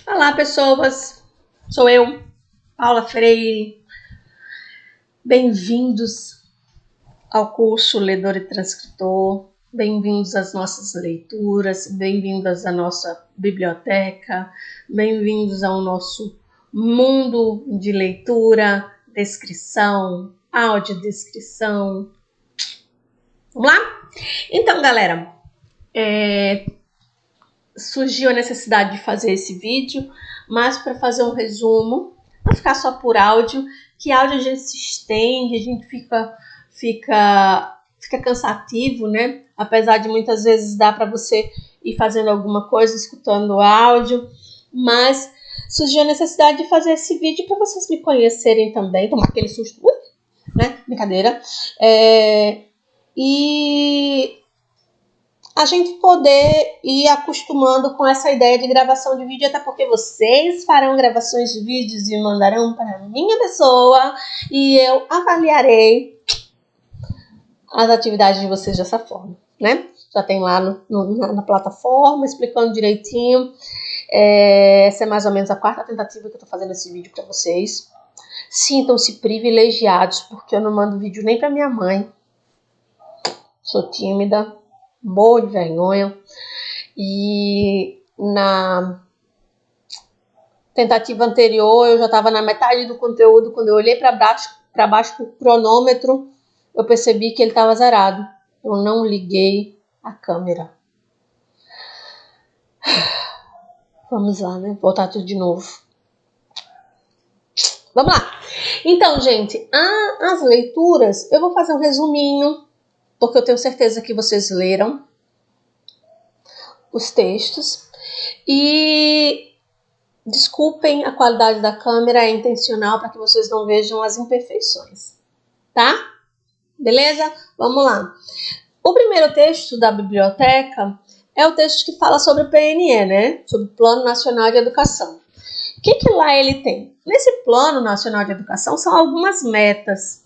Olá, pessoas! Sou eu, Paula Freire. Bem-vindos ao curso Ledor e Transcritor. Bem-vindos às nossas leituras, bem-vindos à nossa biblioteca, bem-vindos ao nosso mundo de leitura, descrição, audiodescrição. Vamos lá? Então, galera, surgiu a necessidade de fazer esse vídeo, mas para fazer um resumo, não ficar só por áudio, que áudio a gente se estende, a gente fica cansativo, né? Apesar de muitas vezes dar para você ir fazendo alguma coisa, escutando o áudio, mas surgiu a necessidade de fazer esse vídeo para vocês me conhecerem também, tomar aquele susto, né? Brincadeira. E a gente poder ir acostumando com essa ideia de gravação de vídeo, até porque vocês farão gravações de vídeos e mandarão para a minha pessoa e eu avaliarei as atividades de vocês dessa forma, né? Já tem lá na plataforma explicando direitinho. Essa é mais ou menos a 4ª tentativa que eu tô fazendo esse vídeo para vocês. Sintam-se privilegiados, porque eu não mando vídeo nem para minha mãe. Sou tímida, boa de vergonha, e na tentativa anterior eu já estava na metade do conteúdo. Quando eu olhei para baixo pro cronômetro, eu percebi que ele estava zerado. Eu não liguei a câmera. Vamos lá, né? Voltar tudo de novo. Vamos lá. Então, gente, as leituras, eu vou fazer um resuminho, porque eu tenho certeza que vocês leram os textos. E desculpem a qualidade da câmera, é intencional para que vocês não vejam as imperfeições, tá? Beleza? Vamos lá. O primeiro texto da biblioteca é o texto que fala sobre o PNE, né? Sobre o Plano Nacional de Educação. O que lá ele tem? Nesse Plano Nacional de Educação são algumas metas,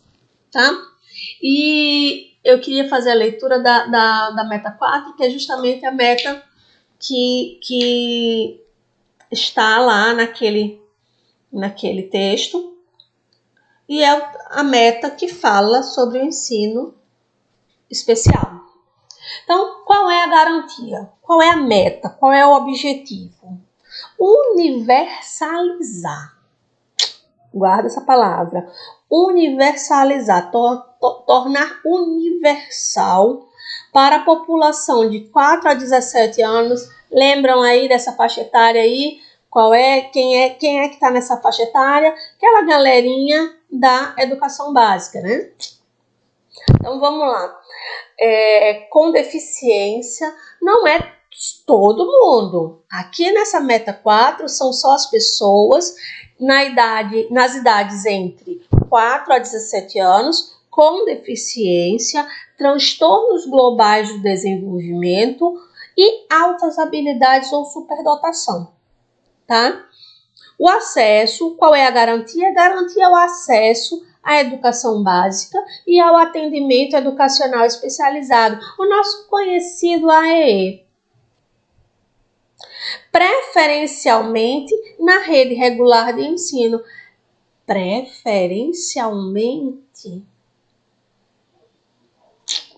tá? E eu queria fazer a leitura da meta 4, que é justamente a meta que está lá naquele texto, e é a meta que fala sobre o ensino especial. Então, qual é a garantia? Qual é a meta? Qual é o objetivo? Universalizar. Guarda essa palavra. Universalizar, tornar universal para a população de 4 a 17 anos. Lembram aí dessa faixa etária aí? Quem é que está nessa faixa etária? Aquela galerinha da educação básica, né? Então vamos lá. Com deficiência não é todo mundo. Aqui nessa meta 4 são só as pessoas nas idades entre 4 a 17 anos com deficiência, transtornos globais do desenvolvimento e altas habilidades ou superdotação. Tá? O acesso, qual é a garantia? A garantia é o acesso à educação básica e ao atendimento educacional especializado, o nosso conhecido AEE. Preferencialmente na rede regular de ensino.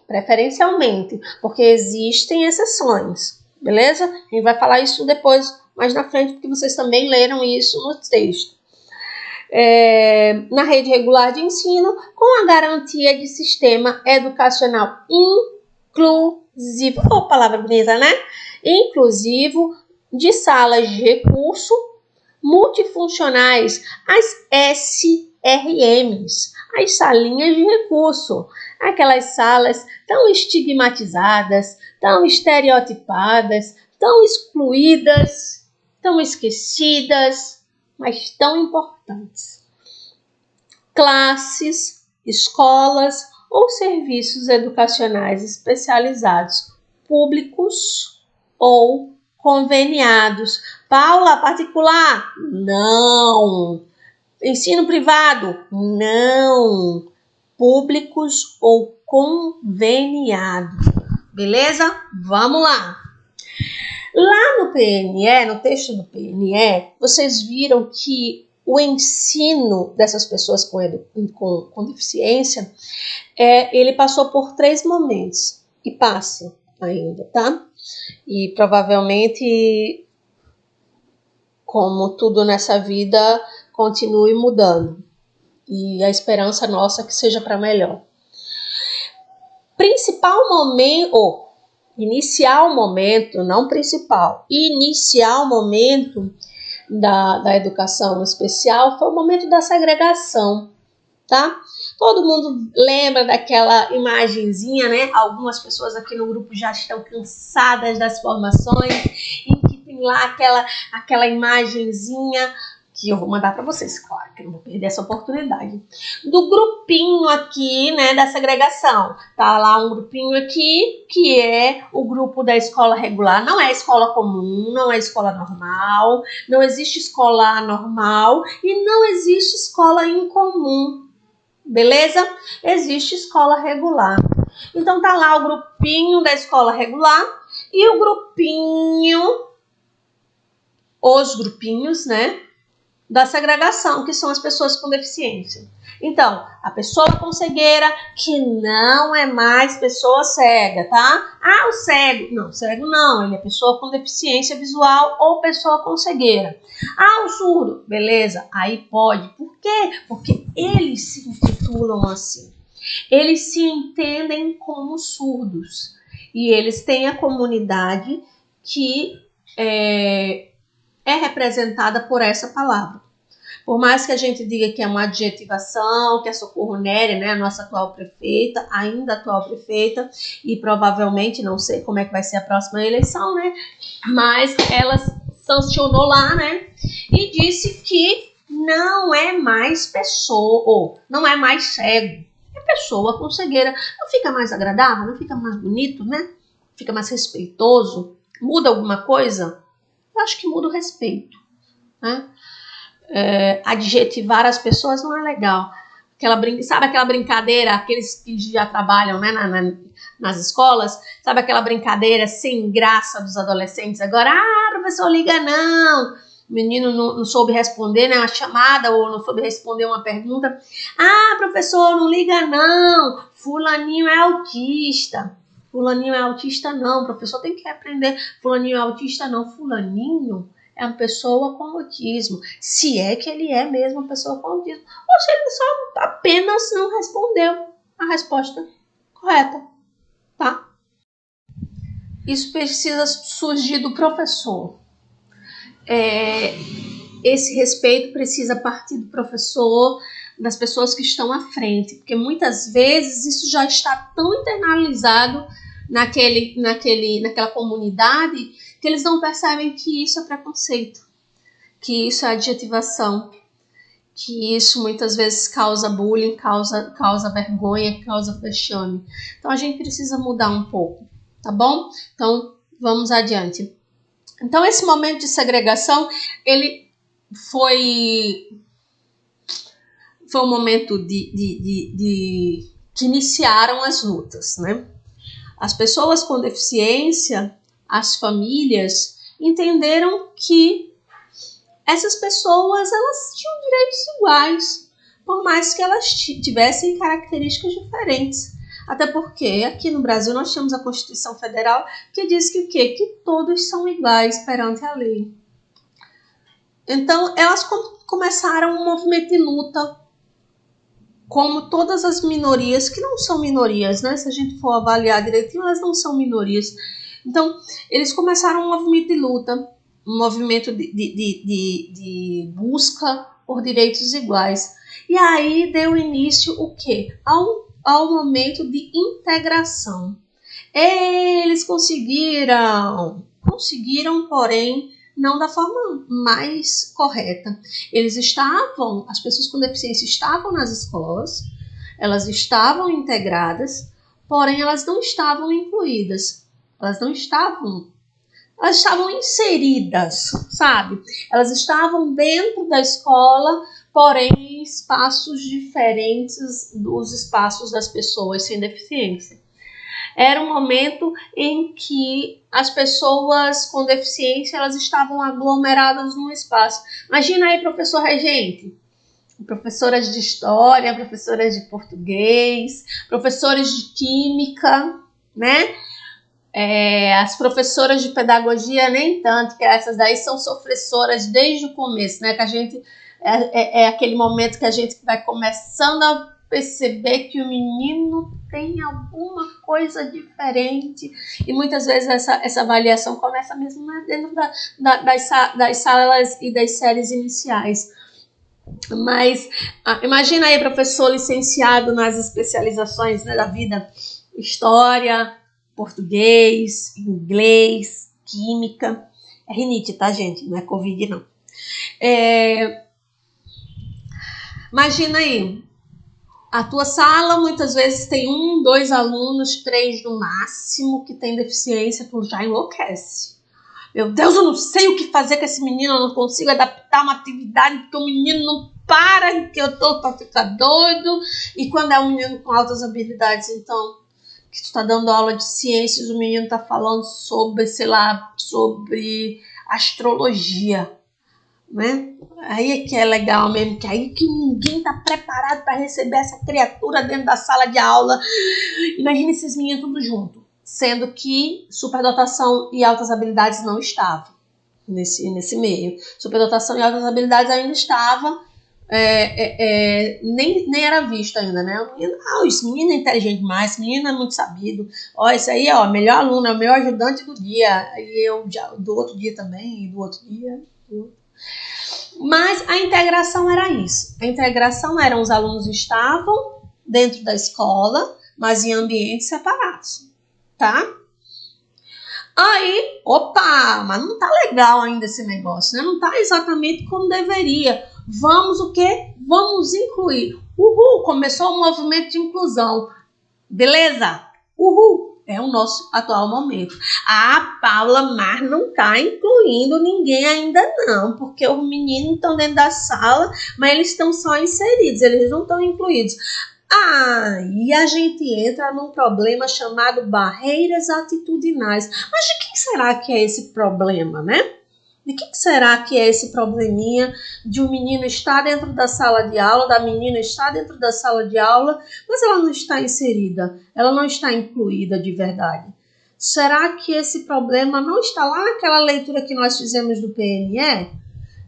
Preferencialmente, porque existem exceções, beleza? A gente vai falar isso depois, mais na frente, porque vocês também leram isso no texto. Na rede regular de ensino, com a garantia de sistema educacional inclusivo, palavra bonita, né? Inclusivo, de salas de recurso multifuncionais, as SRMs, as salinhas de recurso, aquelas salas tão estigmatizadas, tão estereotipadas, tão excluídas, tão esquecidas, mas tão importantes. Classes, escolas ou serviços educacionais especializados, públicos ou conveniados. Paula, particular? Não. Ensino privado? Não. Públicos ou conveniados. Beleza? Vamos lá. Lá no PNE, no texto do PNE, vocês viram que o ensino dessas pessoas com deficiência, ele passou por 3 momentos e passa ainda, tá? E provavelmente, como tudo nessa vida, continue mudando. E a esperança nossa é que seja para melhor. Inicial momento, não principal, inicial momento da educação especial foi o momento da segregação, tá? Todo mundo lembra daquela imagenzinha, né? Algumas pessoas aqui no grupo já estão cansadas das formações, em que tem lá aquela imagenzinha que eu vou mandar para vocês, claro, que eu não vou perder essa oportunidade. Do grupinho aqui, né, da segregação. Tá lá um grupinho aqui, que é o grupo da escola regular. Não é escola comum, não é escola normal, não existe escola normal e não existe escola incomum. Beleza? Existe escola regular. Então tá lá o grupinho da escola regular e o grupinho, os grupinhos, né, da segregação, que são as pessoas com deficiência. Então, a pessoa com cegueira, que não é mais pessoa cega, tá? Ah, o cego. Não, cego não, ele é pessoa com deficiência visual ou pessoa com cegueira. Ah, o surdo. Beleza, aí pode. Por quê? Porque eles se intitulam assim. Eles se entendem como surdos. E eles têm a comunidade que é representada por essa palavra. Por mais que a gente diga que é uma adjetivação, que é Socorro Nery, né, a nossa atual prefeita, ainda atual prefeita, e provavelmente, não sei como é que vai ser a próxima eleição, né, mas ela sancionou lá, né, e disse que não é mais pessoa, ou não é mais cego, é pessoa com cegueira. Não fica mais agradável? Não fica mais bonito, né? Fica mais respeitoso? Muda alguma coisa? Eu acho que muda o respeito, né? Adjetivar as pessoas não é legal. Sabe aquela brincadeira, aqueles que já trabalham, né, nas escolas, sabe aquela brincadeira sem graça dos adolescentes agora? Ah, professor, liga não. O menino não soube responder, né, uma chamada, ou não soube responder uma pergunta. Ah, professor, não liga não. Fulaninho é autista. Fulaninho é autista não. O professor tem que aprender. Fulaninho é autista não. Fulaninho é uma pessoa com autismo, se é que ele é mesmo uma pessoa com autismo, ou se ele só apenas não respondeu a resposta correta, tá? Isso precisa surgir do professor. Esse respeito precisa partir do professor, das pessoas que estão à frente, porque muitas vezes isso já está tão internalizado naquela comunidade que eles não percebem que isso é preconceito, que isso é adjetivação, que isso muitas vezes causa bullying, causa vergonha, causa vexame. Então a gente precisa mudar um pouco, tá bom? Então vamos adiante. Então esse momento de segregação, ele foi um momento que iniciaram as lutas, né? As pessoas com deficiência, as famílias, entenderam que essas pessoas, elas tinham direitos iguais, por mais que elas tivessem características diferentes. Até porque aqui no Brasil nós temos a Constituição Federal que diz que o quê? Que todos são iguais perante a lei. Então, elas começaram um movimento de luta, como todas as minorias, que não são minorias, né? Se a gente for avaliar direitinho, elas não são minorias. Então, eles começaram um movimento de luta, um movimento de busca por direitos iguais. E aí deu início o quê? Ao momento de integração. Eles conseguiram, porém, não da forma mais correta. As pessoas com deficiência estavam nas escolas, elas estavam integradas, porém elas não estavam incluídas. Elas estavam inseridas, sabe? Elas estavam dentro da escola, porém em espaços diferentes dos espaços das pessoas sem deficiência. Era um momento em que as pessoas com deficiência elas estavam aglomeradas num espaço. Imagina aí, professor regente, professoras de história, professoras de português, professores de química, né? As professoras de pedagogia nem tanto, que essas daí são sofressoras desde o começo, né? Que a gente é aquele momento que a gente vai começando a perceber que o menino tem alguma coisa diferente e muitas vezes essa avaliação começa mesmo dentro das salas e das séries iniciais. Mas imagina aí, professor licenciado nas especializações, né, da vida, história, português, inglês, química. É rinite, tá, gente? Não é Covid, não. Imagina aí, a tua sala muitas vezes tem 1, 2 alunos, 3 no máximo que tem deficiência, tu já enlouquece. Meu Deus, eu não sei o que fazer com esse menino, eu não consigo adaptar uma atividade porque o menino não para, que eu tô pra ficar doido. E quando é um menino com altas habilidades, então, que tu tá dando aula de ciências, o menino tá falando sobre, sei lá, sobre astrologia, né? Aí é que é legal mesmo, que aí que ninguém tá preparado para receber essa criatura dentro da sala de aula. Imagina esses meninos tudo junto, sendo que superdotação e altas habilidades não estavam nesse meio. Superdotação e altas habilidades ainda estavam, nem era visto ainda, né? Esse menino é inteligente demais, esse menino é muito sabido. Ó, esse aí, ó, melhor aluno, é o meu ajudante do dia. E eu do outro dia também, e do outro dia. Mas a integração era isso. A integração era os alunos estavam dentro da escola, mas em ambientes separados, tá? Aí, opa, mas não tá legal ainda esse negócio, né? Não tá exatamente como deveria. Vamos o quê? Vamos incluir. Uhul, começou o movimento de inclusão. Beleza? Uhul. É o nosso atual momento. Paula, mas não tá incluindo ninguém ainda não, porque os meninos estão dentro da sala, mas eles estão só inseridos, eles não estão incluídos. E a gente entra num problema chamado barreiras atitudinais. Mas de quem será que é esse problema, né? De que será que é esse probleminha de um menino estar dentro da sala de aula, da menina estar dentro da sala de aula, mas ela não está inserida, ela não está incluída de verdade? Será que esse problema não está lá naquela leitura que nós fizemos do PNE?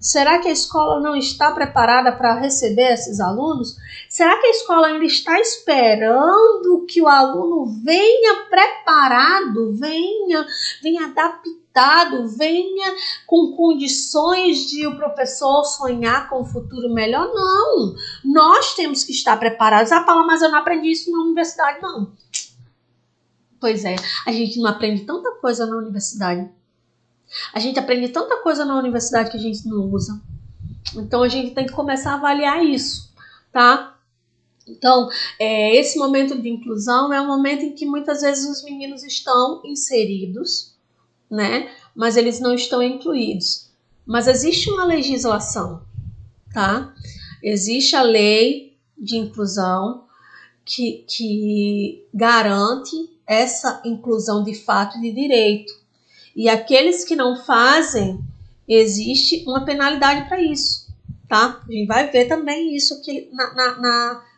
Será que a escola não está preparada para receber esses alunos? Será que a escola ainda está esperando que o aluno venha preparado, venha adaptado, venha com condições de o professor sonhar com um futuro melhor? Não, nós temos que estar preparados. Paula, mas eu não aprendi isso na universidade, não. Pois é, a gente não aprende tanta coisa na universidade. A gente aprende tanta coisa na universidade que a gente não usa. Então, a gente tem que começar a avaliar isso, tá? Então, esse momento de inclusão é um momento em que muitas vezes os meninos estão inseridos, né? Mas eles não estão incluídos. Mas existe uma legislação, tá? Existe a lei de inclusão que garante essa inclusão de fato e de direito. E aqueles que não fazem, existe uma penalidade para isso, tá? A gente vai ver também isso aqui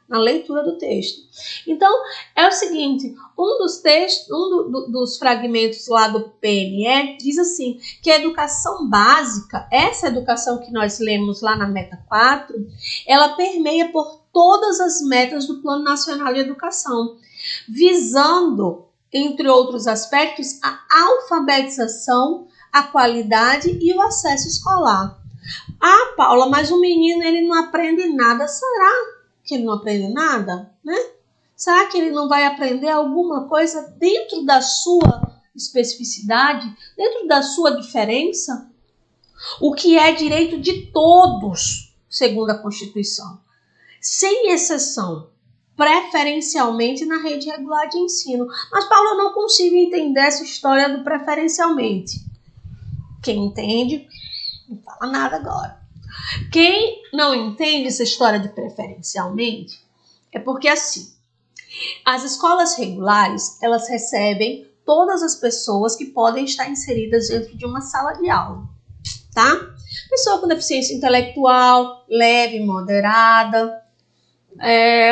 na leitura do texto. Então, é o seguinte, dos fragmentos lá do PNE diz assim, que a educação básica, essa educação que nós lemos lá na meta 4, ela permeia por todas as metas do Plano Nacional de Educação, visando, entre outros aspectos, a alfabetização, a qualidade e o acesso escolar. Paula, mas o menino ele não aprende nada. Será que ele não aprende nada? Né? Será que ele não vai aprender alguma coisa dentro da sua especificidade, dentro da sua diferença? O que é direito de todos, segundo a Constituição, sem exceção, preferencialmente na rede regular de ensino. Mas, Paulo, eu não consigo entender essa história do preferencialmente. Quem entende, não fala nada agora. Quem não entende essa história de preferencialmente é porque, assim, As escolas regulares, elas recebem todas as pessoas que podem estar inseridas dentro de uma sala de aula, tá? Pessoa com deficiência intelectual, leve, moderada,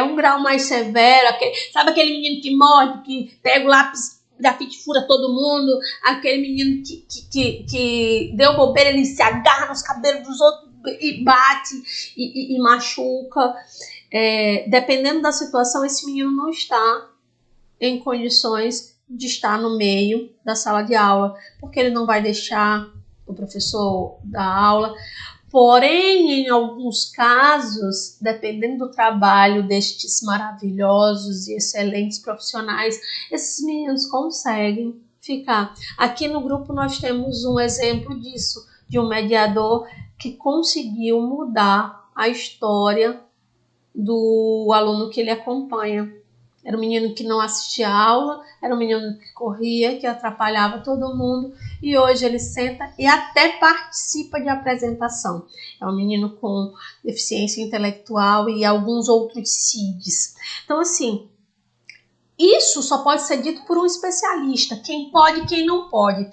um grau mais severo, sabe aquele menino que morre, que pega o lápis, grafite, fura todo mundo, aquele menino que deu bobeira, ele se agarra nos cabelos dos outros e bate e machuca. Dependendo da situação, esse menino não está em condições de estar no meio da sala de aula, porque ele não vai deixar o professor dar aula. Porém, em alguns casos, dependendo do trabalho destes maravilhosos e excelentes profissionais, esses meninos conseguem ficar. Aqui no grupo nós temos um exemplo disso, de um mediador que conseguiu mudar a história do aluno que ele acompanha. Era um menino que não assistia a aula, era um menino que corria, que atrapalhava todo mundo, e hoje ele senta e até participa de apresentação. É um menino com deficiência intelectual e alguns outros CIDs. Então, assim, isso só pode ser dito por um especialista, quem pode e quem não pode.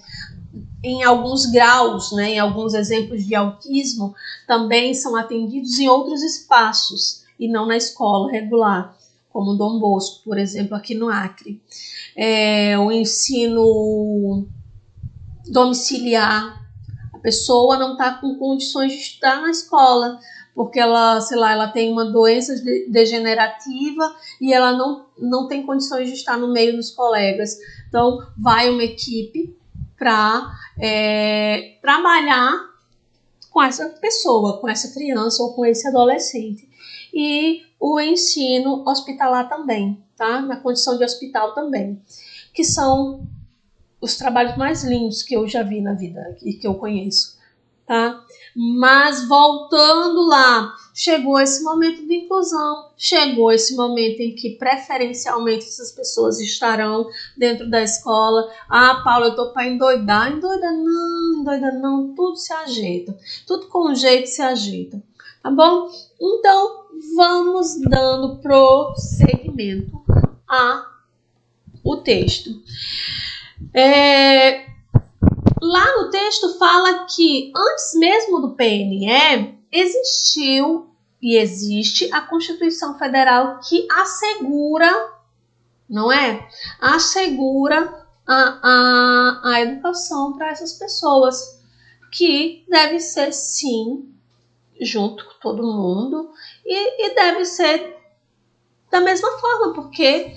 Em alguns graus, né, em alguns exemplos de autismo, também são atendidos em outros espaços, e não na escola regular, como Dom Bosco, por exemplo, aqui no Acre. O ensino domiciliar, a pessoa não está com condições de estudar na escola, porque ela, sei lá, ela tem uma doença degenerativa e ela não tem condições de estar no meio dos colegas. Então, vai uma equipe para trabalhar com essa pessoa, com essa criança ou com esse adolescente. E o ensino hospitalar também, tá? Na condição de hospital também, que são os trabalhos mais lindos que eu já vi na vida e que eu conheço, tá? Mas voltando lá, chegou esse momento de inclusão, chegou esse momento em que preferencialmente essas pessoas estarão dentro da escola. Ah, Paula, eu tô para endoidar. Endoida não, tudo se ajeita, tudo com jeito se ajeita, tá bom? Então, vamos dando prosseguimento ao texto. Lá no texto fala que antes mesmo do PNE existiu e existe a Constituição Federal que assegura, não é? Assegura a educação para essas pessoas, que deve ser sim junto com todo mundo e deve ser da mesma forma, porque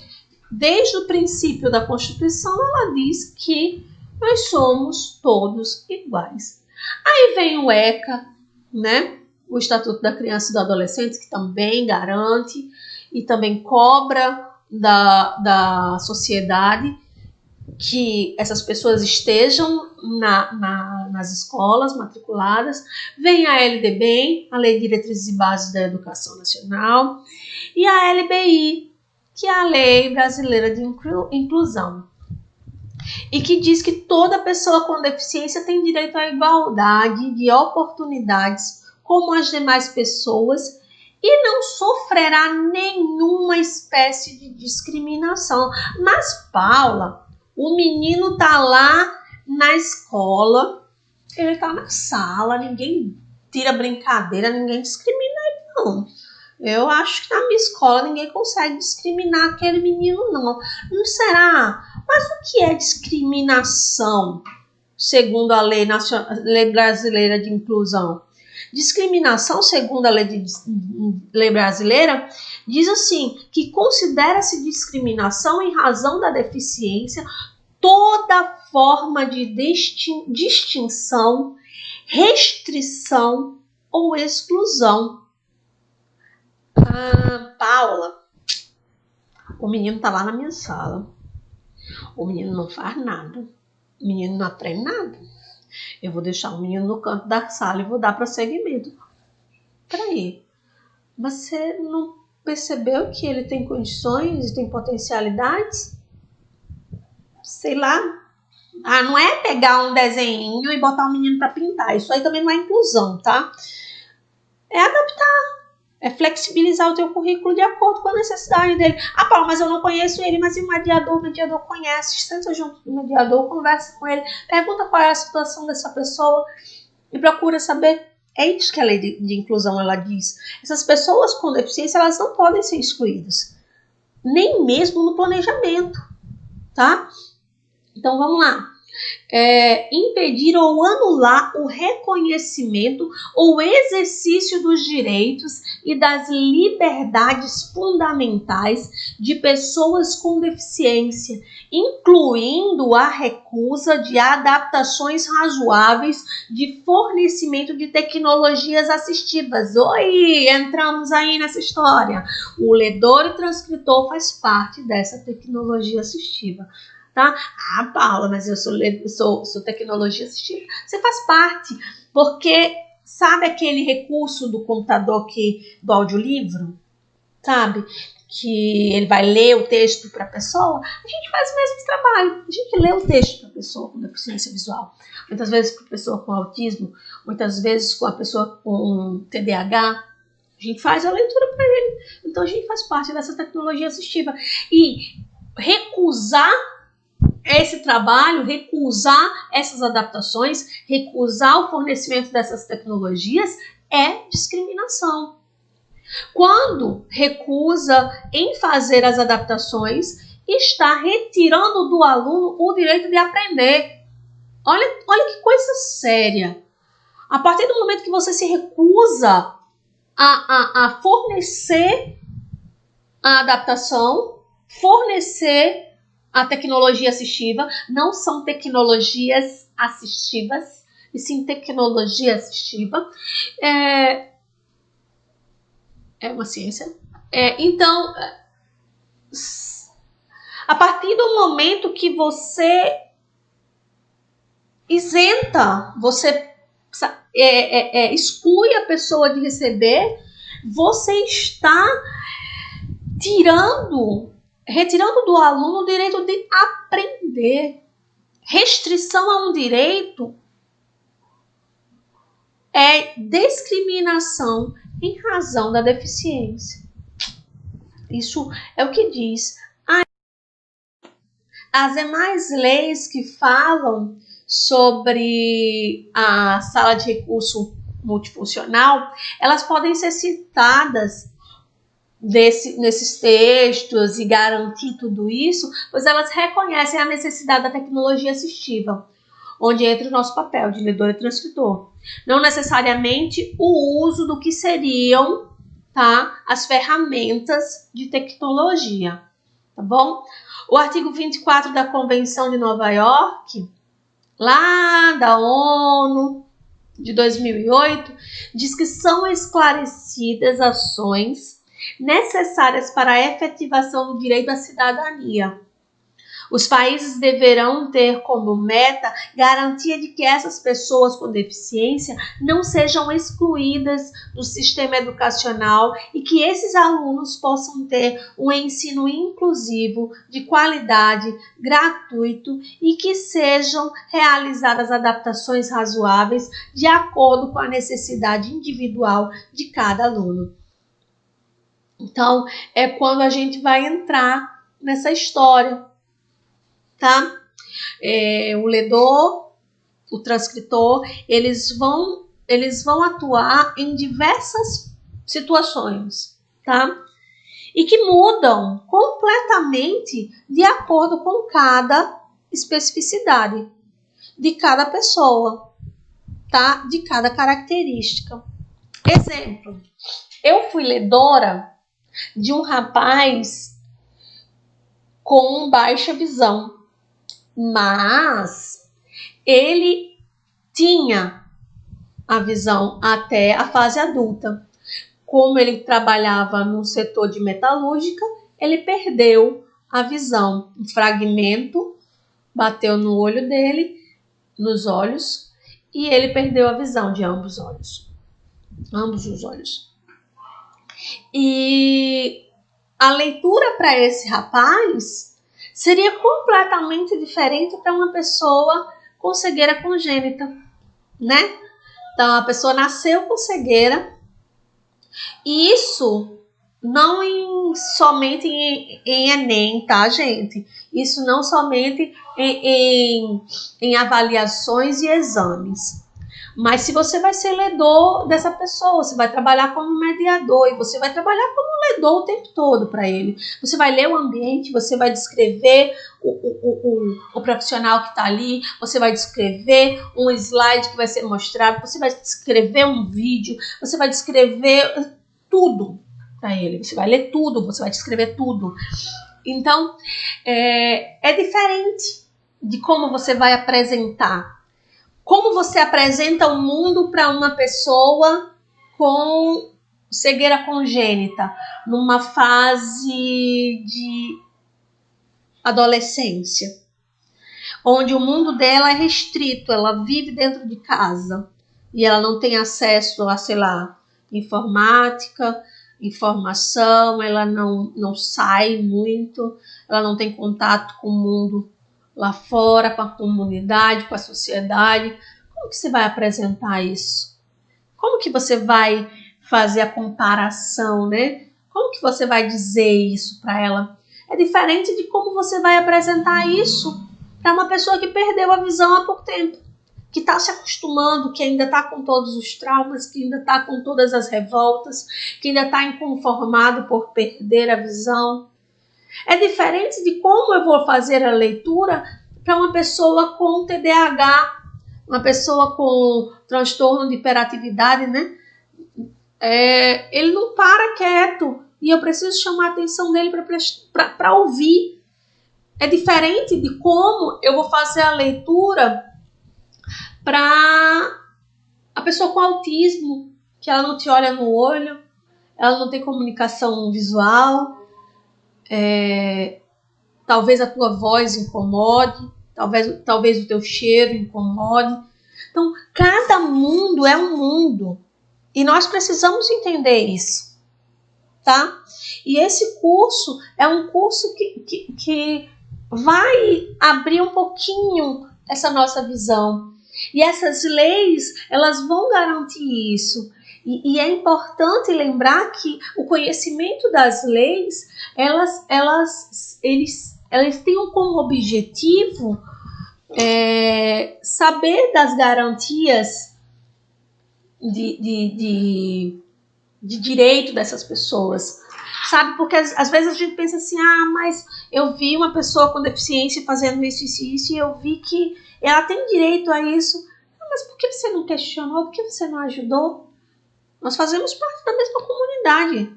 desde o princípio da Constituição ela diz que nós somos todos iguais. Aí vem o ECA, né? O Estatuto da Criança e do Adolescente, que também garante e também cobra da sociedade que essas pessoas estejam nas escolas matriculadas. Vem a LDB, a Lei de Diretrizes e Bases da Educação Nacional, e a LBI, que é a Lei Brasileira de Inclusão, e que diz que toda pessoa com deficiência tem direito à igualdade de oportunidades como as demais pessoas e não sofrerá nenhuma espécie de discriminação. Mas, Paula, o menino tá lá na escola, ele tá na sala, ninguém tira brincadeira, ninguém discrimina ele, não. Eu acho que na minha escola ninguém consegue discriminar aquele menino, não. Não será? Mas o que é discriminação, segundo a Lei Brasileira de Inclusão? Discriminação, segundo a lei brasileira, diz assim, que considera-se discriminação em razão da deficiência toda forma de distinção, restrição ou exclusão. Paula, o menino tá lá na minha sala. O menino não faz nada. O menino não aprende nada. Eu vou deixar o menino no canto da sala e vou dar prosseguimento. Peraí, você não percebeu que ele tem condições e tem potencialidades? Sei lá. Não é pegar um desenho e botar o menino para pintar. Isso aí também não é inclusão, tá? É adaptar. flexibilizar o teu currículo de acordo com a necessidade dele. Ah, Paulo, mas eu não conheço ele, mas o mediador conhece. Senta junto com o mediador, conversa com ele, pergunta qual é a situação dessa pessoa e procura saber. É isso que a lei de inclusão ela diz. Essas pessoas com deficiência, elas não podem ser excluídas, nem mesmo no planejamento, tá? Então, vamos lá. Impedir ou anular o reconhecimento ou exercício dos direitos e das liberdades fundamentais de pessoas com deficiência, incluindo a recusa de adaptações razoáveis de fornecimento de tecnologias assistivas. Oi, entramos aí nessa história. O ledor e transcritor faz parte dessa tecnologia assistiva. Tá? Ah, Paula, mas eu sou tecnologia assistiva. Você faz parte, porque sabe aquele recurso do computador do audiolivro? Sabe? Que ele vai ler o texto para a pessoa. A gente faz o mesmo trabalho. A gente lê o texto para a pessoa com deficiência visual. Muitas vezes para a pessoa com autismo, muitas vezes com a pessoa com TDAH. A gente faz a leitura para ele. Então a gente faz parte dessa tecnologia assistiva. E recusar esse trabalho, recusar essas adaptações, recusar o fornecimento dessas tecnologias é discriminação. Quando recusa em fazer as adaptações, está retirando do aluno o direito de aprender. Olha que coisa séria. A partir do momento que você se recusa a fornecer a adaptação, fornecer a tecnologia assistiva, não são tecnologias assistivas, e sim tecnologia assistiva. É uma ciência. Então, a partir do momento que você isenta, você exclui a pessoa de receber, você está retirando do aluno o direito de aprender. Restrição a um direito é discriminação em razão da deficiência. Isso é o que diz. As demais leis que falam sobre a sala de recurso multifuncional, elas podem ser citadas nesses textos e garantir tudo isso, pois elas reconhecem a necessidade da tecnologia assistiva, onde entra o nosso papel de ledor e transcritor. Não necessariamente o uso do que seriam, tá, as ferramentas de tecnologia, tá bom? O artigo 24 da Convenção de Nova York, lá da ONU, de 2008, diz que são esclarecidas ações necessárias para a efetivação do direito à cidadania. Os países deverão ter como meta garantia de que essas pessoas com deficiência não sejam excluídas do sistema educacional e que esses alunos possam ter um ensino inclusivo, de qualidade, gratuito e que sejam realizadas adaptações razoáveis de acordo com a necessidade individual de cada aluno. Então, é quando a gente vai entrar nessa história, tá? O ledor, o transcritor, eles vão atuar em diversas situações, tá? E que mudam completamente de acordo com cada especificidade de cada pessoa, tá? De cada característica. Exemplo, eu fui ledora de um rapaz com baixa visão, mas ele tinha a visão até a fase adulta. Como ele trabalhava no setor de metalúrgica, ele perdeu a visão. Um fragmento bateu no olho dele, nos olhos, e ele perdeu a visão de ambos os olhos. E a leitura para esse rapaz seria completamente diferente para uma pessoa com cegueira congênita, né? Então, a pessoa nasceu com cegueira E isso não somente em Enem, tá, gente? Isso não somente em avaliações e exames. Mas se você vai ser ledor dessa pessoa, você vai trabalhar como mediador e você vai trabalhar como ledor o tempo todo para ele. Você vai ler o ambiente, você vai descrever o profissional que está ali, você vai descrever um slide que vai ser mostrado, você vai descrever um vídeo, você vai descrever tudo para ele. Você vai ler tudo, você vai descrever tudo. Então, é diferente de como você vai apresentar. Como você apresenta o mundo para uma pessoa com cegueira congênita, numa fase de adolescência, onde o mundo dela é restrito, ela vive dentro de casa e ela não tem acesso a, sei lá, informática, informação, ela não sai muito, ela não tem contato com o mundo lá fora, com a comunidade, com a sociedade. Como que você vai apresentar isso? Como que você vai fazer a comparação, né? Como que você vai dizer isso para ela? É diferente de como você vai apresentar isso para uma pessoa que perdeu a visão há pouco tempo, que está se acostumando, que ainda está com todos os traumas, que ainda está com todas as revoltas, que ainda está inconformado por perder a visão. É diferente de como eu vou fazer a leitura para uma pessoa com TDAH, uma pessoa com transtorno de hiperatividade, né? Ele não para quieto e eu preciso chamar a atenção dele para ouvir. É diferente de como eu vou fazer a leitura para a pessoa com autismo, que ela não te olha no olho, ela não tem comunicação visual, talvez a tua voz incomode, talvez o teu cheiro incomode. Então, cada mundo é um mundo e nós precisamos entender isso, tá? E esse curso é um curso que vai abrir um pouquinho essa nossa visão. E essas leis, elas vão garantir isso. E é importante lembrar que o conhecimento das leis, eles têm como objetivo saber das garantias de direito dessas pessoas. Sabe? Porque às vezes a gente pensa assim, mas eu vi uma pessoa com deficiência fazendo isso e eu vi que ela tem direito a isso. Mas por que você não questionou? Por que você não ajudou? Nós fazemos parte da mesma comunidade.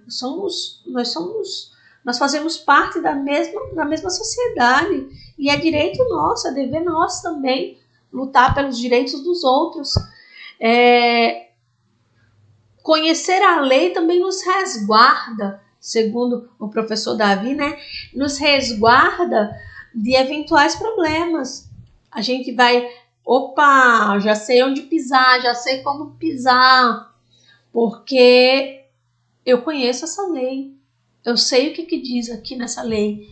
Nós fazemos parte da mesma sociedade. E é direito nosso, é dever nosso também lutar pelos direitos dos outros. Conhecer a lei também nos resguarda, segundo o professor Davi, né? Nos resguarda de eventuais problemas. A gente vai, já sei onde pisar, já sei como pisar, porque eu conheço essa lei. Eu sei o que diz aqui nessa lei.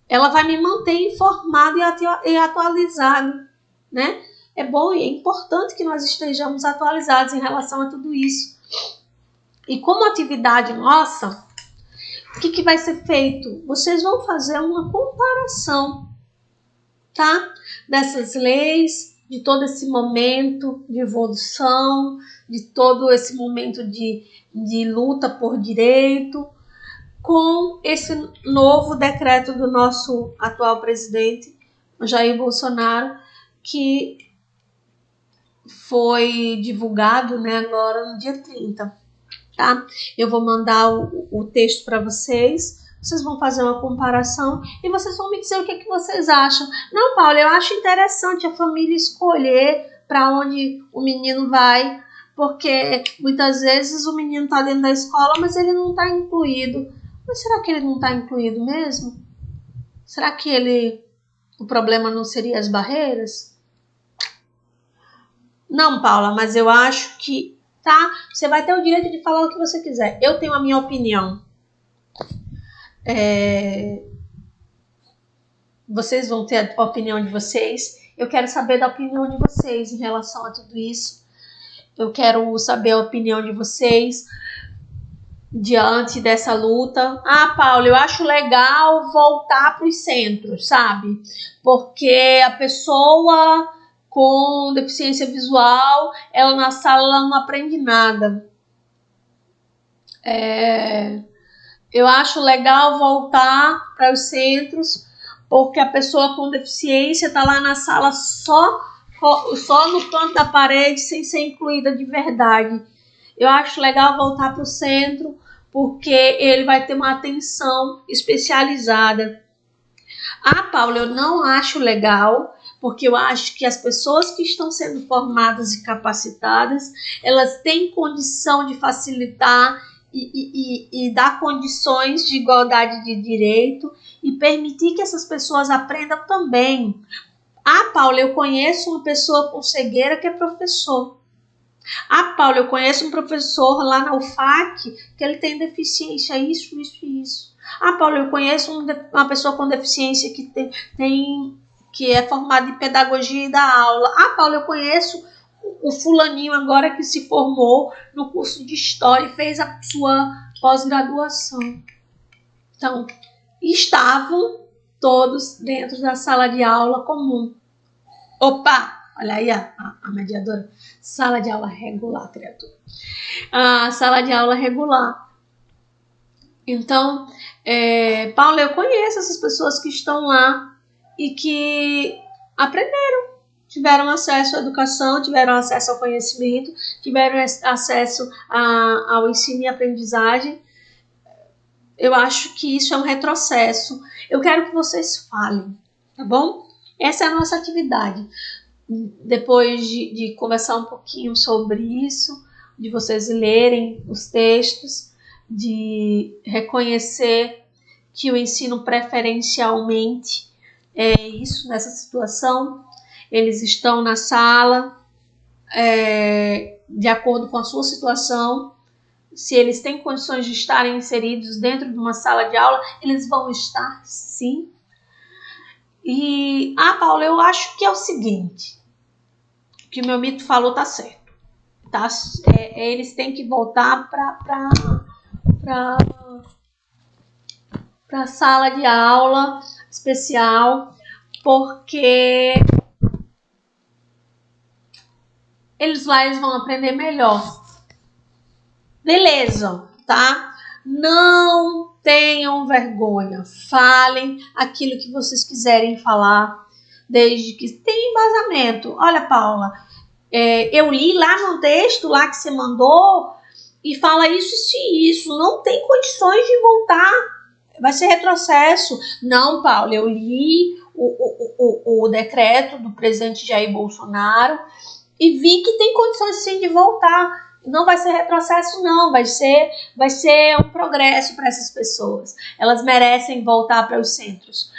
Ela vai me manter informado e atualizado, né? É bom e é importante que nós estejamos atualizados em relação a tudo isso. E como atividade nossa, o que vai ser feito? Vocês vão fazer uma comparação, tá? Dessas leis, de todo esse momento de evolução, de todo esse momento de luta por direito, com esse novo decreto do nosso atual presidente, Jair Bolsonaro, que foi divulgado, né, agora no dia 30, tá? Eu vou mandar o texto para vocês vão fazer uma comparação e vocês vão me dizer o que vocês acham. Não, Paula, eu acho interessante a família escolher para onde o menino vai, porque muitas vezes o menino está dentro da escola, mas ele não está incluído. Mas será que ele não está incluído mesmo? Será que o problema não seria as barreiras? Não, Paula, mas eu acho que você vai ter o direito de falar o que você quiser. Eu tenho a minha opinião. Vocês vão ter a opinião de vocês. Eu quero saber da opinião de vocês em relação a tudo isso. Eu quero saber a opinião de vocês. diante dessa luta. Ah, Paulo, eu acho legal voltar para os centros, sabe? Porque a pessoa com deficiência visual, ela na sala ela não aprende nada. Eu acho legal voltar para os centros, porque a pessoa com deficiência está lá na sala só no canto da parede, sem ser incluída de verdade. Eu acho legal voltar para o centro, porque ele vai ter uma atenção especializada. Ah, Paula, eu não acho legal, porque eu acho que as pessoas que estão sendo formadas e capacitadas, elas têm condição de facilitar e dar condições de igualdade de direito e permitir que essas pessoas aprendam também. Ah, Paula, eu conheço uma pessoa com cegueira que é professor. Ah, Paula, eu conheço um professor lá na UFAC que ele tem deficiência, isso, isso e isso. Ah, Paula, eu conheço uma pessoa com deficiência que é formada em pedagogia e dá aula. Ah, Paula, eu conheço o fulaninho agora que se formou no curso de História e fez a sua pós-graduação. Então, estavam todos dentro da sala de aula comum. Opa! Olha aí a mediadora. Sala de aula regular, criatura. A sala de aula regular. Então, Paula, eu conheço essas pessoas que estão lá e que aprenderam, tiveram acesso à educação, tiveram acesso ao conhecimento, tiveram acesso ao ensino e aprendizagem. Eu acho que isso é um retrocesso. Eu quero que vocês falem, tá bom? Essa é a nossa atividade. Depois de conversar um pouquinho sobre isso, de vocês lerem os textos, de reconhecer que o ensino preferencialmente é isso, nessa situação. Eles estão na sala de acordo com a sua situação. Se eles têm condições de estarem inseridos dentro de uma sala de aula, eles vão estar, sim. E, Paula, eu acho que é o seguinte, o que o meu mito falou tá certo. Tá? Eles têm que voltar para a sala de aula especial, porque eles vão aprender melhor. Beleza, tá? Não tenham vergonha. Falem aquilo que vocês quiserem falar, desde que tenha embasamento. Olha, Paula, eu li lá no texto lá que você mandou e fala isso e isso. Não tem condições de voltar. Vai ser retrocesso. Não, Paula, eu li o decreto do presidente Jair Bolsonaro e vi que tem condições sim de voltar. Não vai ser retrocesso, não. Vai ser um progresso para essas pessoas. Elas merecem voltar para os centros.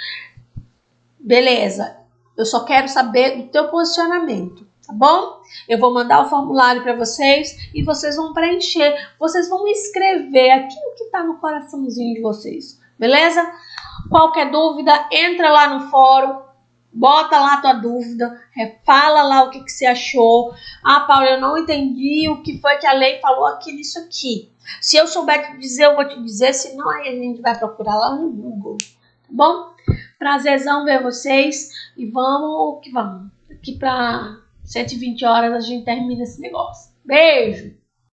Beleza. Eu só quero saber do teu posicionamento, tá bom? Eu vou mandar o formulário para vocês e vocês vão preencher. Vocês vão escrever aquilo que está no coraçãozinho de vocês, beleza? Qualquer dúvida, entra lá no fórum, bota lá a tua dúvida, fala lá o que você achou. Ah, Paula, eu não entendi o que foi que a lei falou aqui nisso aqui. Se eu souber te dizer, eu vou te dizer, senão aí a gente vai procurar lá no Google, tá bom? Prazerzão ver vocês e vamos que vamos. Aqui para 7h20 a gente termina esse negócio. Beijo!